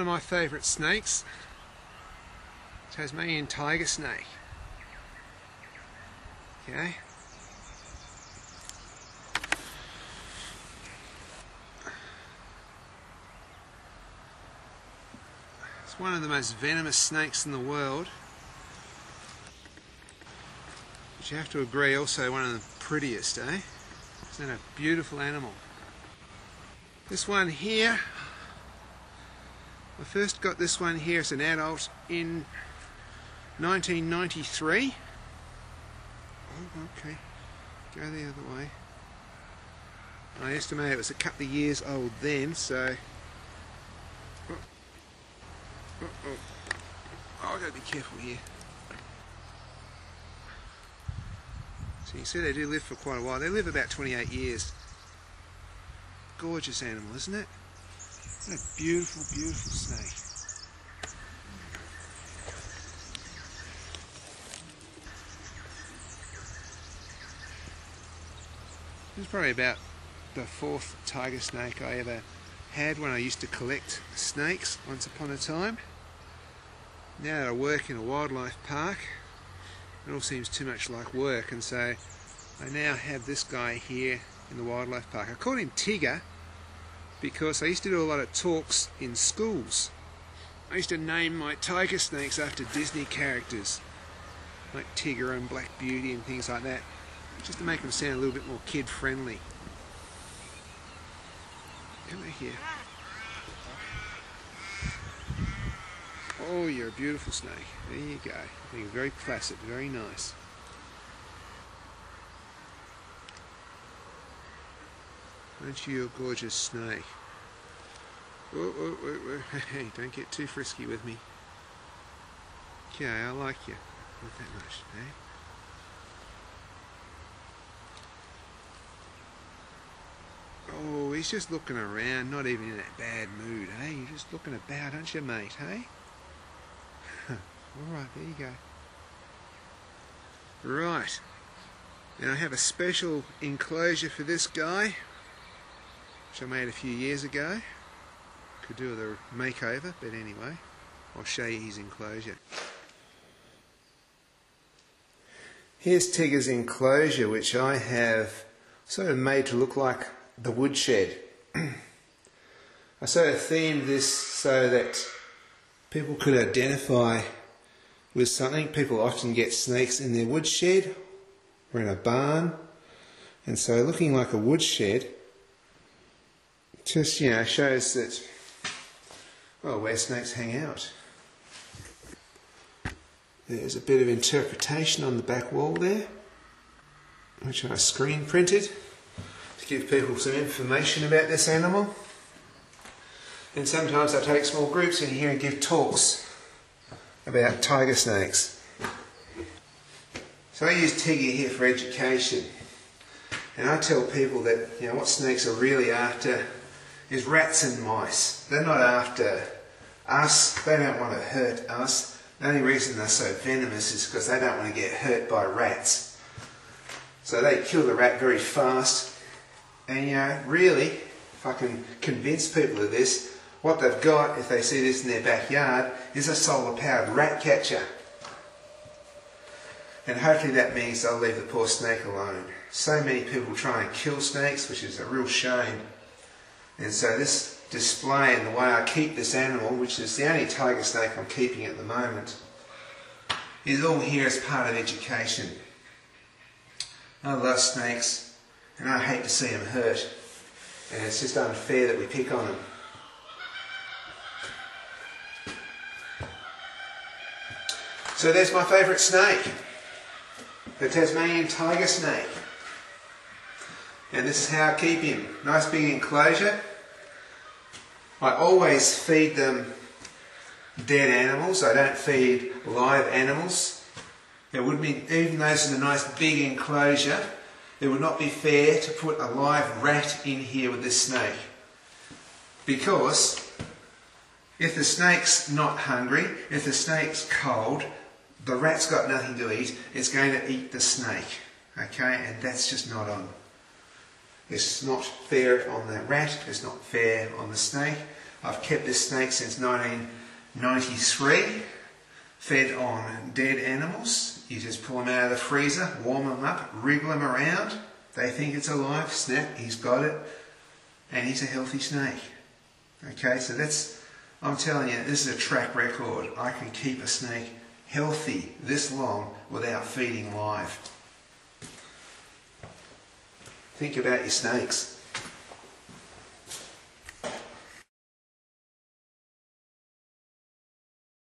of my favourite snakes, Tasmanian tiger snake. Okay. It's one of the most venomous snakes in the world. But you have to agree, also one of the prettiest, eh? Isn't that a beautiful animal? This one here, I first got this one here as an adult in 1993. Oh, okay, go the other way. I estimate it was a couple of years old then, so... Oh, I've got to be careful here. So you can see they do live for quite a while. They live about 28 years. Gorgeous animal, isn't it? What a beautiful, beautiful snake. This is probably about the fourth tiger snake I ever had when I used to collect snakes once upon a time. Now that I work in a wildlife park, it all seems too much like work, and so I now have this guy here in the wildlife park. I call him Tigger because I used to do a lot of talks in schools. I used to name my tiger snakes after Disney characters, like Tigger and Black Beauty and things like that, just to make them sound a little bit more kid-friendly. Come over here. Oh, you're a beautiful snake. There you go. I think very placid, very nice. Aren't you a gorgeous snake? Oh, oh, oh, oh. Hey, don't get too frisky with me. Okay, I like you. Not that much, eh? Oh, he's just looking around, not even in that bad mood, eh? You're just looking about, aren't you, mate, eh? Alright, there you go. Right. Now I have a special enclosure for this guy, which I made a few years ago. Could do with a makeover, but anyway, I'll show you his enclosure. Here's Tigger's enclosure, which I have sort of made to look like the woodshed. I sort of themed this so that people could identify with something. People often get snakes in their woodshed or in a barn, and so looking like a woodshed just, you know, shows that, well, where snakes hang out. There's a bit of interpretation on the back wall there, which I screen printed to give people some information about this animal. And sometimes I take small groups in here and give talks about tiger snakes. So I use Tigger here for education, and I tell people that, you know, what snakes are really after is rats and mice. They're not after us, they don't want to hurt us. The only reason they're so venomous is because they don't want to get hurt by rats. So they kill the rat very fast, and, you know, really, if I can convince people of this, what they've got, if they see this in their backyard, is a solar-powered rat catcher. And hopefully that means they'll leave the poor snake alone. So many people try and kill snakes, which is a real shame. And so this display and the way I keep this animal, which is the only tiger snake I'm keeping at the moment, is all here as part of education. I love snakes, and I hate to see them hurt. And it's just unfair that we pick on them. So there's my favourite snake, the Tasmanian tiger snake. And this is how I keep him. Nice big enclosure. I always feed them dead animals. I don't feed live animals. It would be, even though it's in a nice big enclosure, it would not be fair to put a live rat in here with this snake. Because if the snake's not hungry, if the snake's cold, the rat's got nothing to eat, it's going to eat the snake. Okay, and that's just not on. It's not fair on the rat, it's not fair on the snake. I've kept this snake since 1993, fed on dead animals. You just pull them out of the freezer, warm them up, wriggle them around. They think it's alive, snap, he's got it, and he's a healthy snake. Okay, so I'm telling you, this is a track record. I can keep a snake healthy this long without feeding live. Think about your snakes.